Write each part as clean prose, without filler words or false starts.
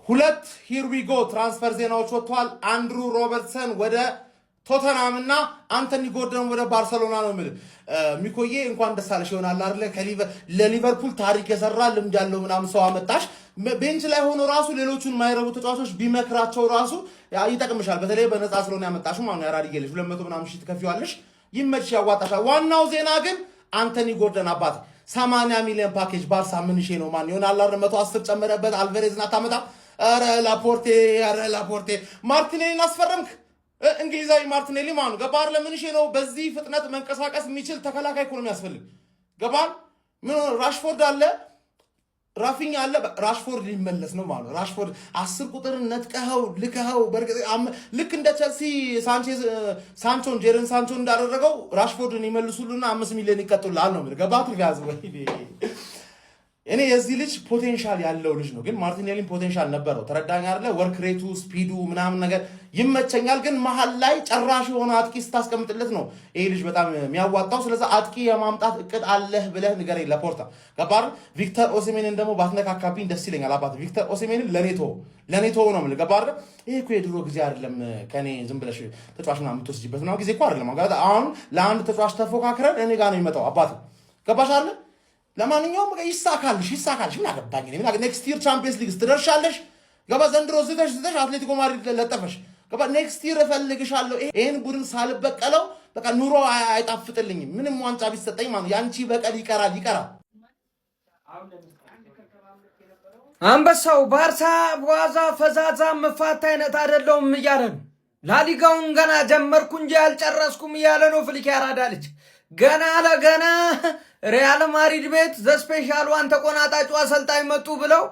ሁለት ሂር ዊ ጎ ትራንስፈር ዜናዎች ወጥቷል። አንድሩ ሮበርትሰን ወደ ቶተናም እና አንቶኒ ጎርደን ወደ ባርሰሎና ነው የሚል ሚኮዬ እንኳን ደስ አለሽ ይሆናል አይደል? ለሊቨርፑል ታሪክ የሰራ ልምድ ያለው ምናምን ሰው አመጣሽ። ቤንች ላይ ሆኖ ራሱ ሌሎቹን ማይረቡ ተጫዋቾች ቢመክራቸው ራሱ ይጠቅምሻል። በተለይ በነፃ ስለሆነ ያመጣሽው ማለት ነው። ያራዲገልሽ 200 ምናምን ሺህ ትከፊዋለሽ። ይመችሽ፣ ያዋጣሻል። ዋናው ዜና ግን አንቶኒ ጎርደን አባት 80 ሚሊዮን ፓኬጅ ባርሳ ምን ሺህ ነው ማን ይሆናል አይደል? 110 ጨመረበት። አልቫሬዝን አታመጣ። ኧረ ላፖርቴ ማርቲኔሊን አስፈረምክ። እንግሊዛዊ ማርቲኔሊ ማኑ ገባር ለምን ሺህ ነው በዚህ ፍጥነት መንቀሳቀስ የሚችል ተከላካይ እኮ ነው የሚያስፈልግ። ገባር ምን ራሽፎርድ አለ ራፊኛ አለ። ራሽፎርድ ሊመለስ ነው ማለት ነው። ራሽፎርድ 10 ቁጥር ነጥቀኸው ልከኸው ልክ እንደ ቸልሲ ሳንቾን ጄረን ሳንቾን እንዳደረገው ራሽፎርድን ይመልሱልና 5 ሚሊዮን ይቀጥሉላል ነው ማለት ገባቱ ያዝ ወይ እኔ የዚህ ልጅ ፖቴንሻል ያለው ልጅ ነው። ግን ማርቲኔሊን ፖቴንሻል ነበረው ተረዳኝ አይደለ? ወርክ ሬቱ ስፒዱ ምናምን ነገር ይመቸኛል። ግን መሃል ላይ ጨራሽ የሆነ አጥቂ ስታስቀምጥለት ነው ይሄ ልጅ በጣም የሚያዋጣው። ስለዚህ አጥቂ የማምጣት እቅድ አለህ ብለህ ንገረኝ ለፖርታ ገባር። ቪክተር ኦሲሜንን ደግሞ ባትነካካብኝ ደስ ይለኛል። አባት ቪክተር ኦሲሜንን ለኔቶ ነው የምልህ ገባር። ይሄ እኮ የድሮ ጊዜ አይደለም። ከኔ ዝም ብለሽ ተጫዋች ምናምን የምትወስጂበት ነው ጊዜ እኮ አይደለም። አሁን ለአንድ ተጫዋች ተፎካክረን እኔ ጋር ነው የሚመጣው አባት ገባሽ አለ። ለማንኛውም ይሳካልሽ ምን አገባኝ እኔ ኔክስት ይር ቻምፒየንስ ሊግ ትደርሻለሽ ገባ። ዘንድሮ ዝተሽ አትሌቲኮ ማድሪድ ለጠፈሽ ገባ። ኔክስት ይር እፈልግሻለሁ። ይሄን ቡድን ሳልበቀለው በቃ ኑሮ አይጣፍጥልኝም። ምንም ዋንጫ ቢሰጠኝ ማለት ያንቺ በቀል ይቀራል። አንበሳው ባርሳ ዋዛ ፈዛዛ መፋታ አይነት አይደለም እያለ ነው። ላሊጋውን ገና ጀመርኩ እንጂ አልጨረስኩም እያለ ነው። ፍሊክ ያራዳልች ገና ለገና ሪያል ማድሪድ ቤት ዘስፔሻል ዋን ተቆናጣጩ አሰልጣኝ መጡ ብለው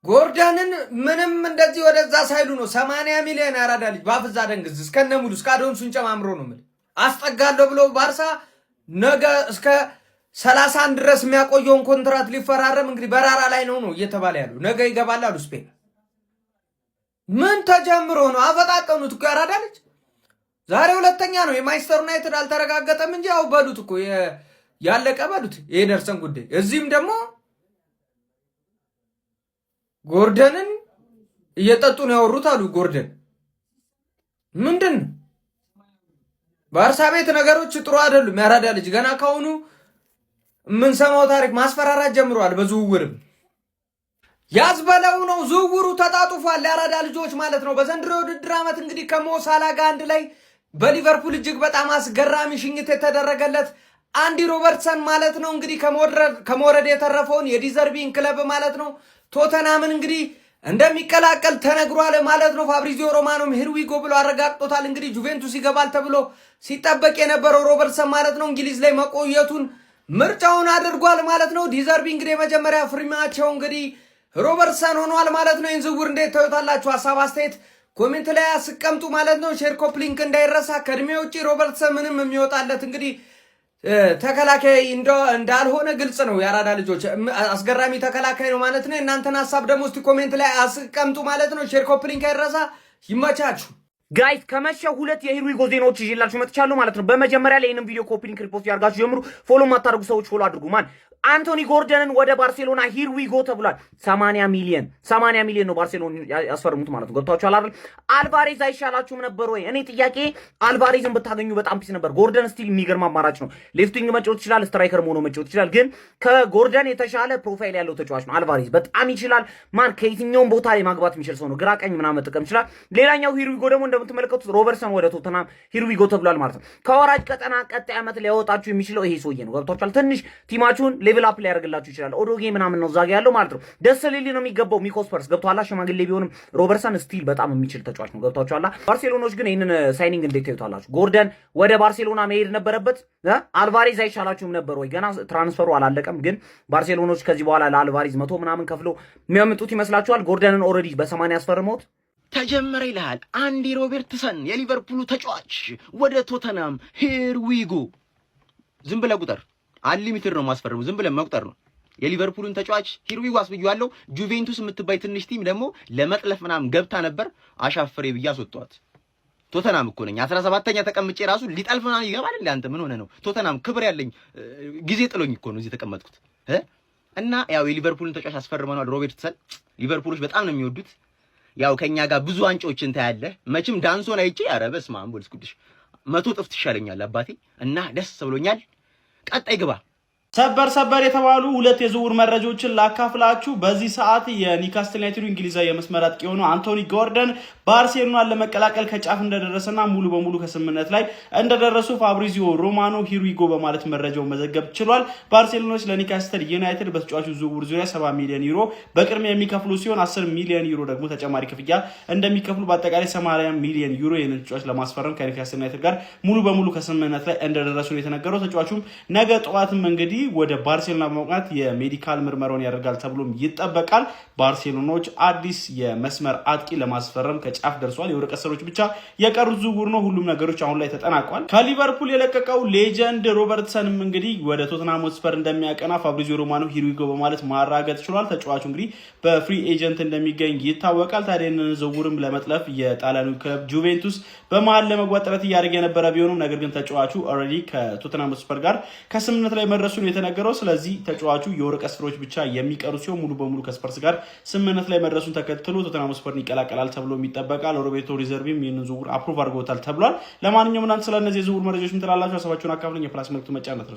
ጎርደንን ምንም እንደዚህ ወደዛ ሳይሉ ነው 80 ሚሊዮን ያራዳልች ባፍዛ ደንግዝ እስከነሙሉ እስካዶንሱን ጨማምሮ ነው ማለት አስጠጋለሁ ብሎ ባርሳ ነገ እስከ 31 ድረስ የሚያቆየውን ኮንትራት ሊፈራረም እንግዲህ በራራ ላይ ነው እየተባለ ያለው። ነገ ይገባል አሉ ስፔን። ምን ተጀምሮ ነው አፈጣጠኑት እኮ ያራዳልች። ዛሬ ሁለተኛ ነው። የማንቸስተር ዩናይትድ አልተረጋገጠም እንጂ ያው በሉት እኮ ያለቀ በሉት የኤደርሰን ጉዳይ። እዚህም ደግሞ ጎርደንን እየጠጡ ነው ያወሩት አሉ። ጎርደን ምንድን ባርሳ ቤት ነገሮች ጥሩ አይደሉም። ያራዳ ልጅ ገና ካሁኑ የምንሰማው ታሪክ ማስፈራራት ጀምሯል። በዝውውርም ያዝበለው ነው። ዝውውሩ ተጣጡፏል። ያራዳ ልጆች ማለት ነው። በዘንድሮ ውድድር ዓመት እንግዲህ ከሞሳላ ጋር አንድ ላይ በሊቨርፑል እጅግ በጣም አስገራሚ ሽኝት የተደረገለት አንዲ ሮበርትሰን ማለት ነው እንግዲህ ከመውረድ የተረፈውን የዲዘርቢን ክለብ ማለት ነው ቶተናምን እንግዲህ እንደሚቀላቀል ተነግሯል ማለት ነው። ፋብሪዚዮ ሮማኖም ሂርዊጎ ብሎ አረጋግጦታል። እንግዲህ ጁቬንቱስ ይገባል ተብሎ ሲጠበቅ የነበረው ሮበርትሰን ማለት ነው እንግሊዝ ላይ መቆየቱን ምርጫውን አድርጓል ማለት ነው። ዲዘርቢ እንግዲህ የመጀመሪያ ፍሪማቸው እንግዲህ ሮበርትሰን ሆኗል ማለት ነው። ይህን ዝውውር እንዴት ታዩታላችሁ? ሀሳብ አስተያየት ኮሜንት ላይ አስቀምጡ ማለት ነው። ሼር ኮፕ ሊንክ እንዳይረሳ። ከእድሜ ውጪ ሮበርትሰን ምንም የሚወጣለት እንግዲህ ተከላካይ እንዳልሆነ ግልጽ ነው። ያራዳ ልጆች አስገራሚ ተከላካይ ነው ማለት ነው። እናንተን ሀሳብ ደግሞ እስቲ ኮሜንት ላይ አስቀምጡ ማለት ነው። ሼር ኮፕ ሊንክ አይረሳ። ይመቻችሁ ጋይስ። ከመሸው ሁለት የሂርዊጎ ዜናዎች ይዤላችሁ መጥቻለሁ ማለት ነው። በመጀመሪያ ላይ ይሄንን ቪዲዮ ኮፒ ሊንክ ሪፖስት ያርጋችሁ ጀምሩ። ፎሎ ማታደርጉ ሰዎች ፎሎ አድርጉ። ማን አንቶኒ ጎርደንን ወደ ባርሴሎና ሂርዊጎ ተብሏል። 80 ሚሊዮን ነው ባርሴሎና ያስፈርሙት ማለት ነው። ገብታችኋል አይደል? አልቫሬዝ አይሻላችሁም ነበር ወይ? እኔ ጥያቄ አልቫሬዝን ብታገኙ በጣም ፒስ ነበር። ጎርደን ስቲል የሚገርም አማራጭ ነው። ሌፍቲንግ መጫወት ይችላል፣ ስትራይከር ሆኖ መጫወት ይችላል። ግን ከጎርደን የተሻለ ፕሮፋይል ያለው ተጫዋች ነው አልቫሬዝ። በጣም ይችላል። ማን ከየትኛውም ቦታ ላይ ማግባት የሚችል ሰው ነው። ግራ ቀኝ ምናምን መጠቀም ይችላል። ሌላኛው ሂርዊጎ ደግሞ እንደምትመለከቱት ሮበርትሰን ወደ ቶተናም ሂርዊጎ ተብሏል ማለት ነው። ከወራጅ ቀጠና ቀጣይ ዓመት ሊያወጣችሁ የሚችለው ይሄ ሰውዬ ነው። ገብታችኋል? ትንሽ ቲማችሁን ሌቭል አፕ ላይ ያደርግላችሁ ይችላል። ኦዶጌ ምናምን ነው ዛጋ ያለው ማለት ነው። ደስ ሊሊ ነው የሚገባው። ሚኮስፐርስ ገብቷላ። ሽማግሌ ቢሆንም ሮበርትሰን ስቲል በጣም የሚችል ተጫዋች ነው። ገብቷችኋል? ባርሴሎናዎች ግን ይሄንን ሳይኒንግ እንዴት ታዩታላችሁ? ጎርደን ወደ ባርሴሎና መሄድ ነበረበት። አልቫሬዝ አይሻላችሁም ነበር ወይ? ገና ትራንስፈሩ አላለቀም። ግን ባርሴሎናዎች ከዚህ በኋላ ለአልቫሬዝ 100 ምናምን ከፍሎ የሚያመጡት ይመስላችኋል? ጎርደንን ኦልሬዲ በ80 ያስፈርመውት ተጀመረ ይልሃል። አንዲ ሮበርትሰን የሊቨርፑሉ ተጫዋች ወደ ቶተናም ሂርዊጎ። ዝም ብለህ ቁጥር አንሊሚትድ ነው ማስፈረሙ። ዝም ብለህ መቁጠር ነው። የሊቨርፑልን ተጫዋች ሂርዊጎ አስብዩዋለሁ። ጁቬንቱስ የምትባይ ትንሽ ቲም ደግሞ ለመጥለፍ ምናምን ገብታ ነበር። አሻፈሬ ብዬ አስወጣኋት። ቶተናም እኮ ነኝ 17ኛ ተቀምጬ ራሱ ሊጠልፍ ምናምን ይገባል እንዴ? አንተ ምን ሆነ ነው? ቶተናም ክብር ያለኝ ጊዜ ጥሎኝ እኮ ነው እዚህ ተቀመጥኩት። እና ያው የሊቨርፑልን ተጫዋች አስፈርመናል ሮበርትሰን። ሊቨርፑሎች በጣም ነው የሚወዱት። ያው ከኛ ጋር ብዙ ዋንጫዎችን ታያለህ። መቼም ዳንሶን አይቼ ኧረ በስመ አብ ወልስ ቅዱስ 100 ጥፍ ትሻለኛል አባቴ እና ደስ ብሎኛል። ቀጣይ ግባ ሰበር የተባሉ ሁለት የዝውውር መረጃዎችን ላካፍላችሁ። በዚህ ሰዓት የኒውካስትል ዩናይትድ እንግሊዛዊ የመስመር አጥቂ የሆነው አንቶኒ ጎርደን ባርሴሎናን ለመቀላቀል ከጫፍ እንደደረሰና ሙሉ በሙሉ ከስምምነት ላይ እንደደረሱ ፋብሪዚዮ ሮማኖ ሂሩይጎ በማለት መረጃው መዘገብ ችሏል። ባርሴሎናዎች ለኒውካስትል ዩናይትድ በተጫዋቹ ዝውውር ዙሪያ 70 ሚሊዮን ዩሮ በቅድሚያ የሚከፍሉ ሲሆን 10 ሚሊዮን ዩሮ ደግሞ ተጨማሪ ክፍያ እንደሚከፍሉ በአጠቃላይ 80 ሚሊዮን ዩሮ ይህንን ተጫዋች ለማስፈረም ከኒውካስትል ዩናይትድ ጋር ሙሉ በሙሉ ከስምምነት ላይ እንደደረሱ ነው የተነገረው። ተጫዋቹም ነገ ጠዋትም እንግዲህ ወደ ባርሴሎና በመቅናት የሜዲካል ምርመራውን ያደርጋል ተብሎም ይጠበቃል። ባርሴሎናዎች አዲስ የመስመር አጥቂ ለማስፈረም ከጫፍ ደርሷል። የወረቀት ስራዎች ብቻ የቀሩት ዝውውር ነው። ሁሉም ነገሮች አሁን ላይ ተጠናቋል። ከሊቨርፑል የለቀቀው ሌጀንድ ሮበርትሰንም እንግዲህ ወደ ቶተንሃም ሆትስፐር እንደሚያቀና ፋብሪዚዮ ሮማኖ ሂሩይጎ በማለት ማራገጥ ችሏል። ተጫዋቹ እንግዲህ በፍሪ ኤጀንት እንደሚገኝ ይታወቃል። ታዲያ ይህንን ዝውውርም ለመጥለፍ የጣሊያኑ ክለብ ጁቬንቱስ በመሀል ለመግባት ጥረት እያደረገ የነበረ ቢሆንም ነገር ግን ተጫዋቹ ኦልሬዲ ከቶተንሃም ሆትስፐር ጋር ከስምምነት ላይ መድረሱን የተነገረው። ስለዚህ ተጫዋቹ የወረቀት ስራዎች ብቻ የሚቀሩ ሲሆን ሙሉ በሙሉ ከስፐርስ ጋር ስምምነት ላይ መድረሱን ተከትሎ ቶተንሃም ሆትስፐርን ይቀላቀላል ተብሎ ይጠበቃል። ሮቤርቶ ሪዘርቪም ይህንን ዝውውር አፕሩቭ አድርገውታል ተብሏል። ለማንኛውም እናንተ ስለነዚህ የዝውውር መረጃዎች ምን ትላላችሁ? ሀሳባችሁን አካፍሉኝ። የፕላስ መልክቱ መጫነት ነው።